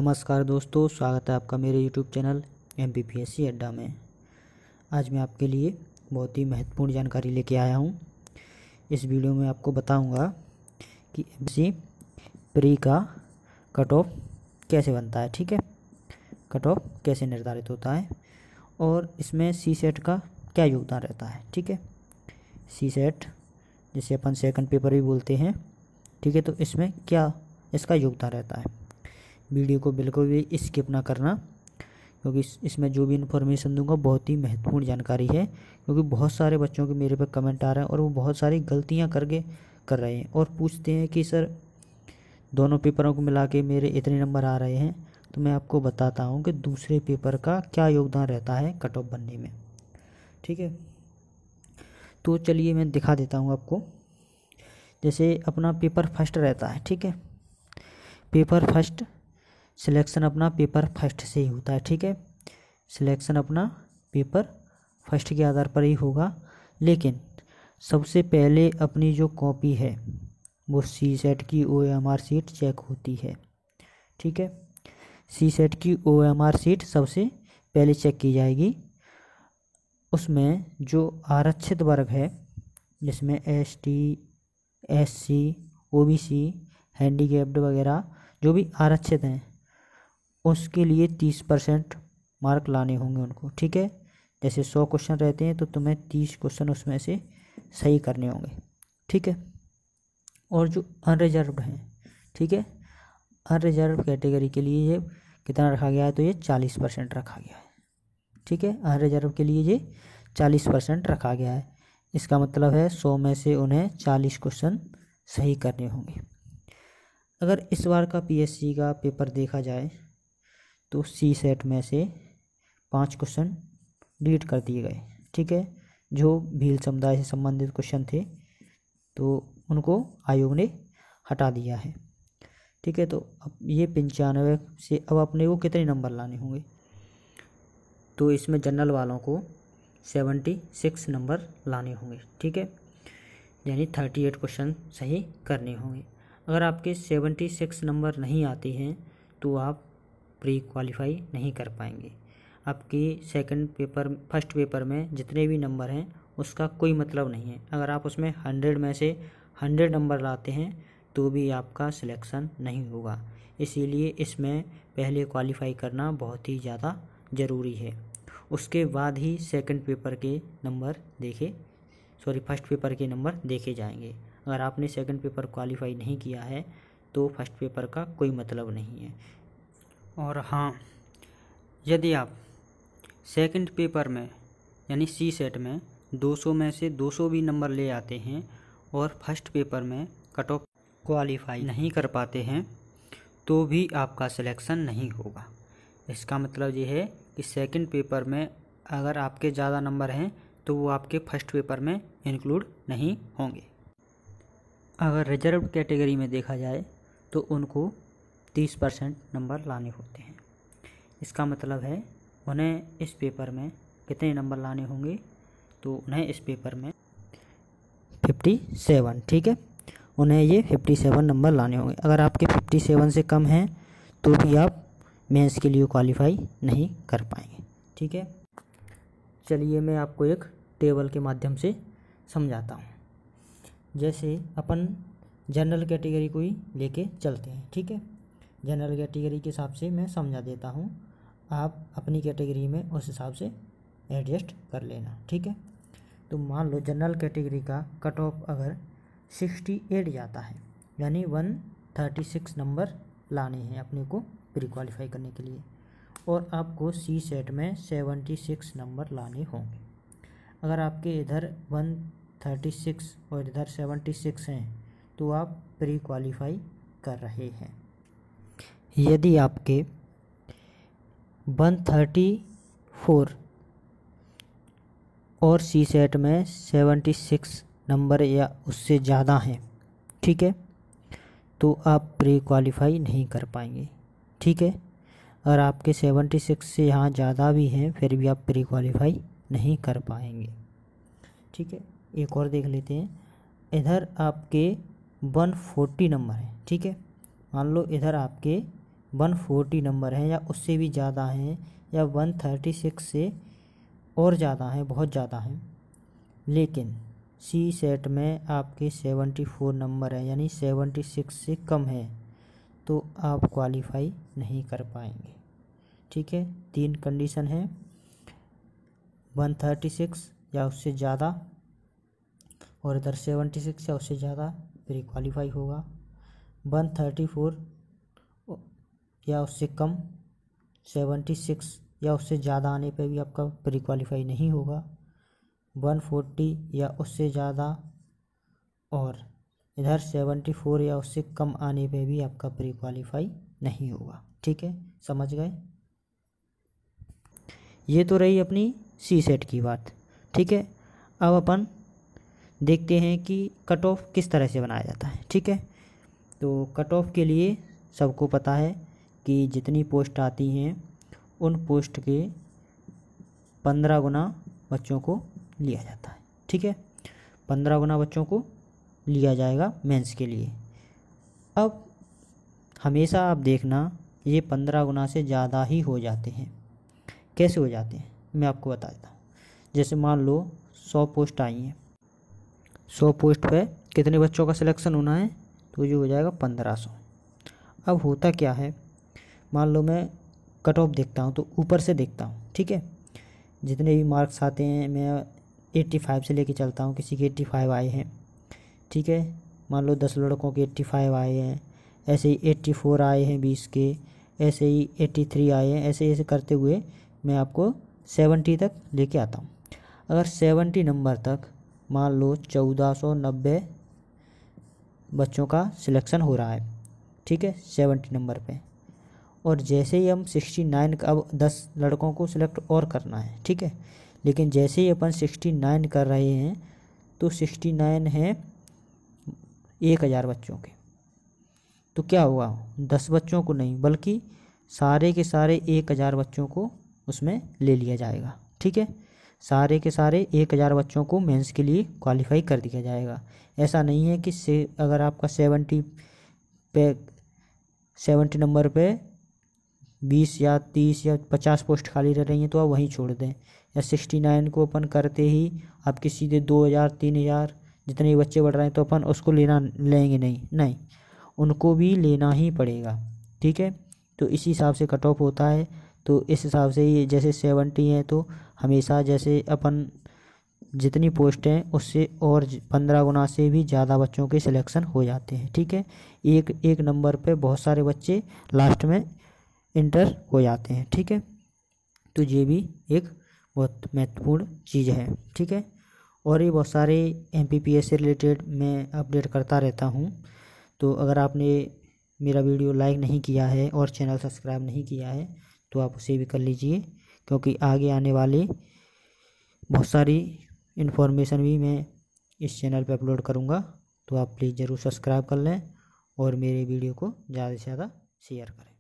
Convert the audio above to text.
नमस्कार दोस्तों, स्वागत है आपका मेरे YouTube चैनल MPPSC अड्डा में। आज मैं आपके लिए बहुत ही महत्वपूर्ण जानकारी लेके आया हूँ। इस वीडियो में आपको बताऊँगा कि MPSC प्री का कट ऑफ कैसे बनता है। ठीक है, कट ऑफ कैसे निर्धारित होता है और इसमें सी सेट का क्या योगदान रहता है। ठीक है, सी सेट जिसे अपन सेकंड पेपर भी बोलते हैं। ठीक है, तो इसमें क्या इसका योगदान रहता है। वीडियो को बिल्कुल भी स्किप ना करना, क्योंकि इसमें जो भी इन्फॉर्मेशन दूंगा बहुत ही महत्वपूर्ण जानकारी है। क्योंकि बहुत सारे बच्चों के मेरे पे कमेंट आ रहे हैं और वो बहुत सारी गलतियां कर रहे हैं और पूछते हैं कि सर दोनों पेपरों को मिला के मेरे इतने नंबर आ रहे हैं। तो मैं आपको बताता हूं कि दूसरे पेपर का क्या योगदान रहता है कट ऑफ बनने में। ठीक है, तो चलिए मैं दिखा देता हूँ आपको। जैसे अपना पेपर फर्स्ट रहता है। ठीक है, पेपर फर्स्ट सिलेक्शन अपना पेपर फर्स्ट से ही होता है। ठीक है, सिलेक्शन अपना पेपर फर्स्ट के आधार पर ही होगा। लेकिन सबसे पहले अपनी जो कॉपी है वो सी सेट की OMR सीट चेक होती है। ठीक है, सी सेट की OMR सीट सबसे पहले चेक की जाएगी। उसमें जो आरक्षित वर्ग है, जिसमें ST SC OBC हैंडीकैप्ड वगैरह जो भी आरक्षित हैं, उसके लिए 30% मार्क लाने होंगे उनको। ठीक है, जैसे 100 क्वेश्चन रहते हैं तो तुम्हें 30 क्वेश्चन उसमें से सही करने होंगे। ठीक है, और जो अनरिजर्व्ड हैं, ठीक है, अनरिजर्व कैटेगरी के लिए ये कितना रखा गया है, तो ये 40% रखा गया है। ठीक है, अनरिजर्व के लिए ये 40% रखा गया है। इसका मतलब है 100 में से उन्हें 40 क्वेश्चन सही करने होंगे। अगर इस बार का PSC का पेपर देखा जाए तो सी सेट में से 5 क्वेश्चन डिलीट कर दिए गए। ठीक है, जो भील समुदाय से संबंधित क्वेश्चन थे तो उनको आयोग ने हटा दिया है। ठीक है, तो अब ये 95 से अब अपने को कितने नंबर लाने होंगे, तो इसमें जनरल वालों को 76 नंबर लाने होंगे। ठीक है, यानी 38 क्वेश्चन सही करने होंगे। अगर आपके 76 नंबर नहीं आते हैं तो आप प्री क्वालिफाई नहीं कर पाएंगे। आपकी फर्स्ट पेपर में जितने भी नंबर हैं उसका कोई मतलब नहीं है। अगर आप उसमें 100 में से 100 नंबर लाते हैं तो भी आपका सिलेक्शन नहीं होगा। इसीलिए इसमें पहले क्वालिफाई करना बहुत ही ज़्यादा ज़रूरी है। उसके बाद ही फर्स्ट पेपर के नंबर देखे जाएंगे। अगर आपने सेकंड पेपर क्वालिफाई नहीं किया है तो फर्स्ट पेपर का कोई मतलब नहीं है। और हाँ, यदि आप सेकंड पेपर में यानी सी सेट में 200 में से 200 भी नंबर ले आते हैं और फर्स्ट पेपर में कट ऑफ क्वालिफाई नहीं कर पाते हैं तो भी आपका सिलेक्शन नहीं होगा। इसका मतलब ये है कि सेकंड पेपर में अगर आपके ज़्यादा नंबर हैं तो वो आपके फर्स्ट पेपर में इंक्लूड नहीं होंगे। अगर रिजर्व कैटेगरी में देखा जाए तो उनको 30% नंबर लाने होते हैं। इसका मतलब है उन्हें इस पेपर में कितने नंबर लाने होंगे, तो उन्हें इस पेपर में 57। ठीक है, उन्हें ये 57 नंबर लाने होंगे। अगर आपके 57 से कम हैं तो भी आप मेंस के लिए क्वालिफाई नहीं कर पाएंगे। ठीक है, चलिए मैं आपको एक टेबल के माध्यम से समझाता हूँ। जैसे अपन जनरल कैटेगरी को ही लेके चलते हैं। ठीक है, जनरल कैटेगरी के हिसाब से मैं समझा देता हूँ, आप अपनी कैटेगरी में उस हिसाब से एडजस्ट कर लेना। ठीक है, तो मान लो जनरल कैटेगरी का कट ऑफ अगर 68 जाता है, यानी 136 नंबर लाने हैं अपने को प्री क्वालिफाई करने के लिए, और आपको सी सेट में 76 नंबर लाने होंगे। अगर आपके इधर 136 और इधर 76 हैं तो आप प्री क्वालिफाई कर रहे हैं। यदि आपके 134 और सी सेट में 76 नंबर या उससे ज़्यादा हैं, ठीक है, तो आप प्री क्वालिफाई नहीं कर पाएंगे। ठीक है, अगर आपके 76 से यहाँ ज़्यादा भी हैं फिर भी आप प्री क्वालिफाई नहीं कर पाएंगे। ठीक है, एक और देख लेते हैं। इधर आपके 140 नंबर हैं। ठीक है, मान लो इधर आपके 140 नंबर हैं या उससे भी ज़्यादा हैं या 136 से और ज़्यादा हैं, बहुत ज़्यादा हैं, लेकिन सी सेट में आपके 74 नंबर हैं यानी 76 से कम है, तो आप क्वालिफाई नहीं कर पाएंगे। ठीक है, 3 कंडीशन है, 136 या उससे ज़्यादा और इधर 76 या उससे ज़्यादा प्री क्वालिफाई होगा। 134 या उससे कम, 76 या उससे ज़्यादा आने पे भी आपका प्री क्वालिफाई नहीं होगा। 140 या उससे ज़्यादा और इधर 74 या उससे कम आने पे भी आपका प्री क्वालिफाई नहीं होगा। ठीक है, समझ गए। ये तो रही अपनी सी सेट की बात। ठीक है, अब अपन देखते हैं कि कट ऑफ किस तरह से बनाया जाता है। ठीक है, तो कट ऑफ के लिए सबको पता है कि जितनी पोस्ट आती हैं उन पोस्ट के 15 गुना बच्चों को लिया जाता है। ठीक है, 15 गुना बच्चों को लिया जाएगा मेंस के लिए। अब हमेशा आप देखना ये 15 गुना से ज़्यादा ही हो जाते हैं। कैसे हो जाते हैं मैं आपको बता देता हूँ। जैसे मान लो 100 पोस्ट आई हैं, 100 पोस्ट पे कितने बच्चों का सिलेक्शन होना है, तो ये हो जाएगा 1500। अब होता क्या है, मान लो मैं कट ऑफ देखता हूँ तो ऊपर से देखता हूँ। ठीक है, जितने भी मार्क्स आते हैं मैं 85 से लेके चलता हूँ, किसी के 85 आए हैं। ठीक है, मान लो 10 लड़कों के 85 आए हैं, ऐसे ही 84 आए हैं 20 के, ऐसे ही 83 आए हैं, ऐसे ऐसे करते हुए मैं आपको 70 तक लेके आता हूँ। अगर 70 नंबर तक मान लो 1490 बच्चों का सिलेक्शन हो रहा है। ठीक है, 70 नंबर पे, और जैसे ही हम 69 का, अब 10 लड़कों को सिलेक्ट और करना है। ठीक है, लेकिन जैसे ही अपन 69 कर रहे हैं तो 69 है 1000 बच्चों के, तो क्या हुआ, 10 बच्चों को नहीं बल्कि सारे के सारे 1000 बच्चों को उसमें ले लिया जाएगा। ठीक है, सारे के सारे 1000 बच्चों को मेंस के लिए क्वालिफाई कर दिया जाएगा। ऐसा नहीं है कि अगर आपका 70 नंबर पे 20 या 30 या 50 पोस्ट खाली रह रही हैं तो आप वहीं छोड़ दें, या 69 को अपन करते ही आपके सीधे 2000 3000 जितने बच्चे बढ़ रहे हैं तो अपन उसको लेंगे नहीं, उनको भी लेना ही पड़ेगा। ठीक है, तो इसी हिसाब से कट ऑफ होता है। तो इस हिसाब से ये जैसे 70 है तो हमेशा जैसे अपन जितनी पोस्ट हैं उससे और 15 गुना से भी ज़्यादा बच्चों के सिलेक्शन हो जाते हैं। ठीक है, एक नंबर पे बहुत सारे बच्चे लास्ट में इंटर हो जाते हैं। ठीक है, तो ये भी एक बहुत महत्वपूर्ण चीज़ है। ठीक है, और ये बहुत सारे MPPS से रिलेटेड मैं अपडेट करता रहता हूँ। तो अगर आपने मेरा वीडियो लाइक नहीं किया है और चैनल सब्सक्राइब नहीं किया है तो आप उसे भी कर लीजिए, क्योंकि आगे आने वाले बहुत सारी इन्फॉर्मेशन भी मैं इस चैनल पे अपलोड करूँगा। तो आप प्लीज़ ज़रूर सब्सक्राइब कर लें और मेरे वीडियो को ज़्यादा से ज़्यादा शेयर करें।